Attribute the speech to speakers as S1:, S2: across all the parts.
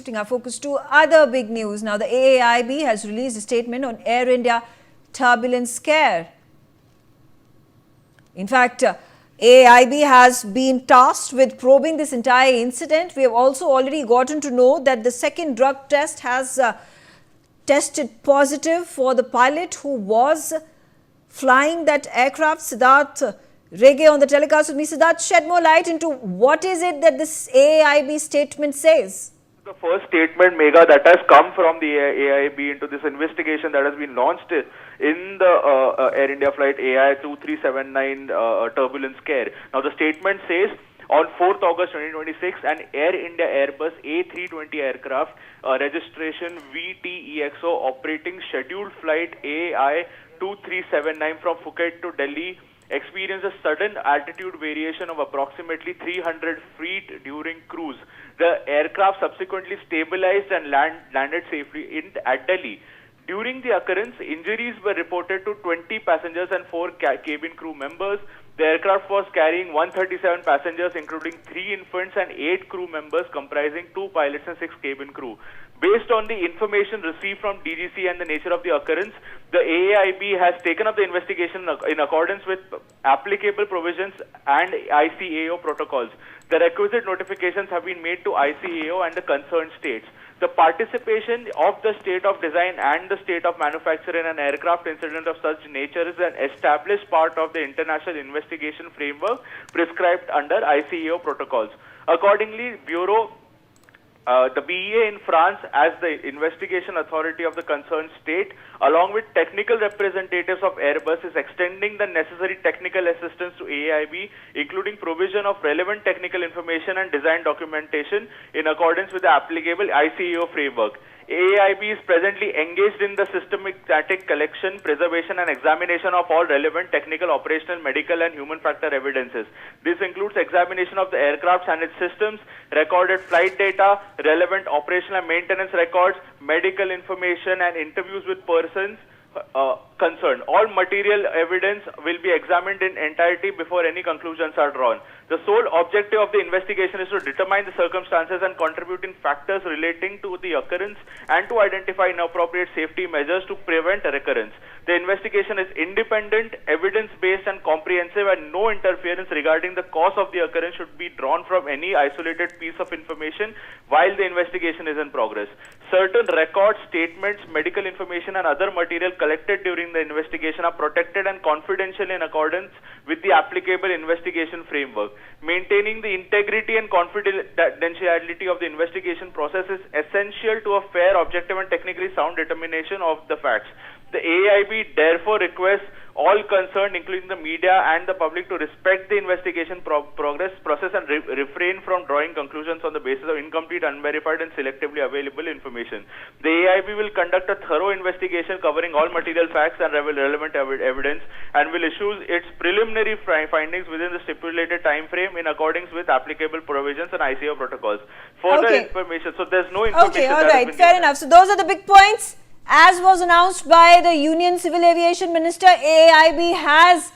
S1: shifting our focus to other big news. Now, the AAIB has released a statement on Air India turbulence scare. In fact, AIB has been tasked with probing this entire incident. We have also already gotten to know that the second drug test has tested positive for the pilot who was flying that aircraft. Siddharth Rege on the telecast with me. Siddharth, shed more light into what is it that this AIB statement says?
S2: The first statement, Megha, that has come from the AIB into this investigation that has been launched in the Air India flight AI 2379 turbulence scare. Now, the statement says, on 4th August 2026, an Air India Airbus A320 aircraft, registration VTEXO, operating scheduled flight AI 2379 from Phuket to Delhi, experienced a sudden altitude variation of approximately 300 feet during cruise. The aircraft subsequently stabilized and landed safely at Delhi. During the occurrence, injuries were reported to 20 passengers and 4 cabin crew members. The aircraft was carrying 137 passengers, including 3 infants and 8 crew members, comprising 2 pilots and 6 cabin crew. Based on the information received from DGC and the nature of the occurrence, the AAIB has taken up the investigation in accordance with applicable provisions and ICAO protocols. The requisite notifications have been made to ICAO and the concerned states. The participation of the state of design and the state of manufacture in an aircraft incident of such nature is an established part of the international investigation framework prescribed under ICAO protocols. Accordingly, the BEA in France, as the investigation authority of the concerned state, along with technical representatives of Airbus, is extending the necessary technical assistance to AIB, including provision of relevant technical information and design documentation in accordance with the applicable ICAO framework. AIB is presently engaged in the systematic collection, preservation and examination of all relevant technical, operational, medical and human factor evidences. This includes examination of the aircraft and its systems, recorded flight data, relevant operational and maintenance records, medical information and interviews with persons concerned. All material evidence will be examined in entirety before any conclusions are drawn. The sole objective of the investigation is to determine the circumstances and contributing factors relating to the occurrence and to identify inappropriate safety measures to prevent recurrence. The investigation is independent, evidence-based and comprehensive, and no interference regarding the cause of the occurrence should be drawn from any isolated piece of information while the investigation is in progress. Certain records, statements, medical information and other material collected during the investigation are protected and confidential in accordance with the applicable investigation framework. Maintaining the integrity and confidentiality of the investigation process is essential to a fair, objective and technically sound determination of the facts. The AIB therefore requests all concerned, including the media and the public, to respect the investigation process and refrain from drawing conclusions on the basis of incomplete, unverified and selectively available information. The AIB will conduct a thorough investigation covering all material facts and relevant evidence and will issue its preliminary findings within the stipulated time frame in accordance with applicable provisions and ICAO protocols. Further information, so there's no information.
S1: Okay, all right, fair enough. So those are the big points. As was announced by the Union Civil Aviation Minister, AIB has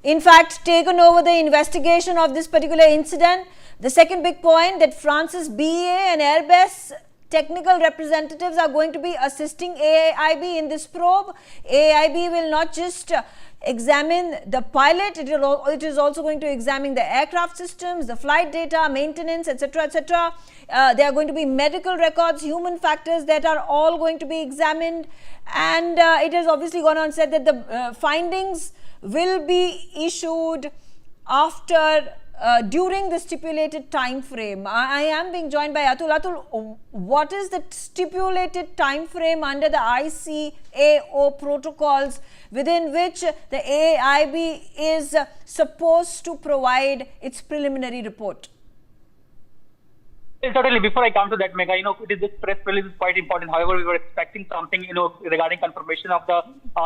S1: in fact taken over the investigation of this particular incident. The second big point, that France's BA and Airbus technical representatives are going to be assisting AIB in this probe. AIB will not just examine the pilot, it is also going to examine the aircraft systems, the flight data, maintenance, etc., etc. There are going to be medical records, human factors that are all going to be examined, and it has obviously gone on said that the findings will be issued after during the stipulated time frame. I am being joined by Atul. Atul, what is the stipulated time frame under the ICAO protocols within which the AIB is supposed to provide its preliminary report?
S3: Certainly, before I come to that, Megha, this press release is quite important. However, we were expecting something, regarding confirmation of the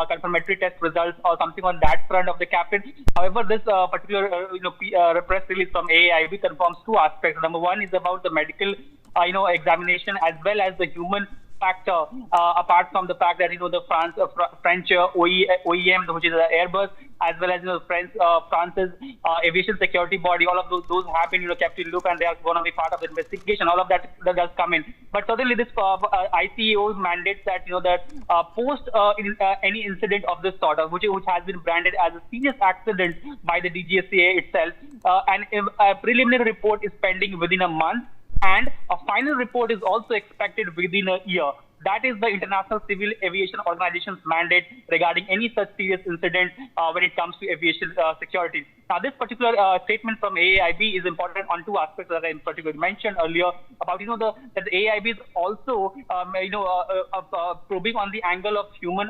S3: confirmatory test results or something on that front of the captain. However, this particular, press release from AAIB confirms two aspects. Number one is about the medical, examination as well as the human factor, apart from the fact that the French OEM, which is Airbus, as well as France's aviation security body, all of those have been kept in loop, and they are going to be part of the investigation. All of that does come in, but certainly this ICAO mandates that post any incident of this sort, which has been branded as a serious accident by the DGCA itself, and a preliminary report is pending within a month, and a final report is also expected within a year. That is the International Civil Aviation Organization's mandate regarding any such serious incident when it comes to aviation security. Now, this particular statement from AAIB is important on two aspects that I in particular mentioned earlier about that the AIB is also probing on the angle of human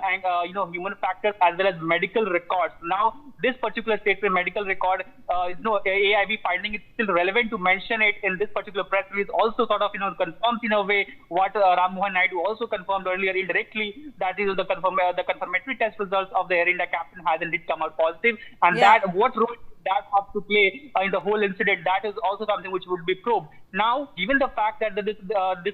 S3: factors as well as medical records. Now, this particular statement, medical record, AIB finding it still relevant to mention it in this particular press release also sort of confirms in a way what Ram Mohan Naidu also confirmed earlier indirectly, that the confirmatory test results of the Air India captain has indeed come out positive, and that what role that has to play in the whole incident, that is also something which would be probed. Now, given the fact that this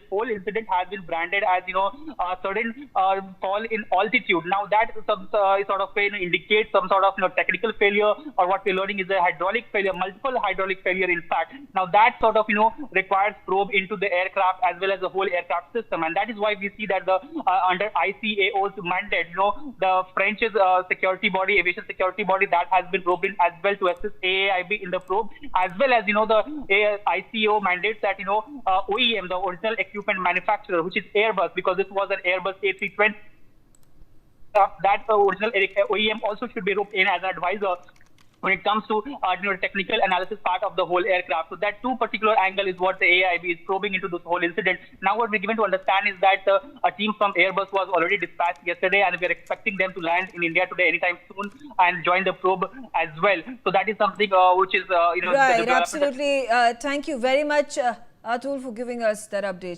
S3: whole incident has been branded as a certain fall in altitude, now that sort of indicates some sort of technical failure, or what we're learning is a hydraulic failure, multiple hydraulic failure in fact. Now that sort of requires probe into the aircraft as well as the whole aircraft system, and that is why we see that the under ICAO's mandate, the French's security body, aviation security body, that has been probed in as well to assist AAIB in the probe, as well as the ICAO mandates that OEM, the original equipment manufacturer, which is Airbus, because this was an Airbus A320, that original OEM also should be roped in as an advisor when it comes to technical analysis part of the whole aircraft. So that two particular angle is what the AIB is probing into this whole incident. Now what we're given to understand is that a team from Airbus was already dispatched yesterday, and we're expecting them to land in India today anytime soon and join the probe as well. So that is something which is
S1: right, absolutely. Thank you very much, Atul, for giving us that update.